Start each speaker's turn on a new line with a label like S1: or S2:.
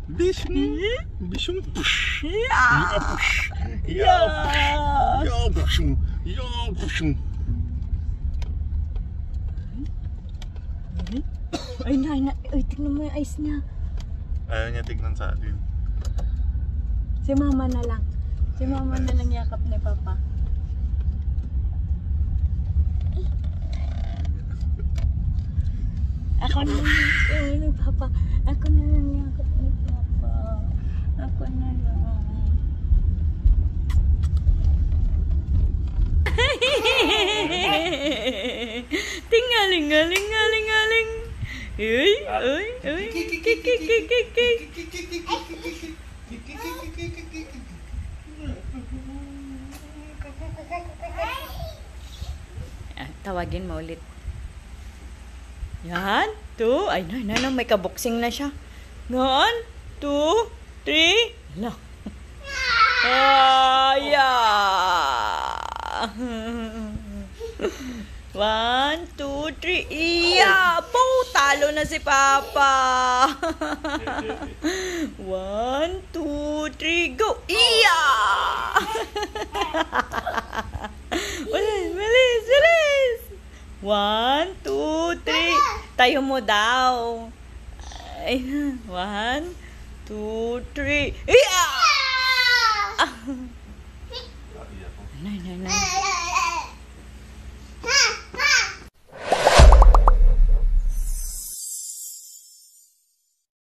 S1: Bishum. Bishum. Push.
S2: Yeah.
S1: Push.
S2: Yeah.
S1: Push. Push.
S2: Ay, ay, tignan mo yung eyes niya.
S1: Ayaw niya tignan sa atin.
S2: Si mama na lang. Si mama na lang yakap ni Papa. Ako na lang ni Papa. Ako na lang yakap ni Papa. Ako na lang. Tingaling-galing-galing-galing. Uy, uy, uy. Tawagin mo ulit. Yan. 2. Ay, na, may kaboksing na siya. 1, 2, 3. Hala. Yeah. 1, 2, 3. Iya! Po! Talo na si Papa! 1, 2, 3, go! Iya! Bilis! 1, 2, 3. Tayo mo daw. 1, 2, 3. Iya!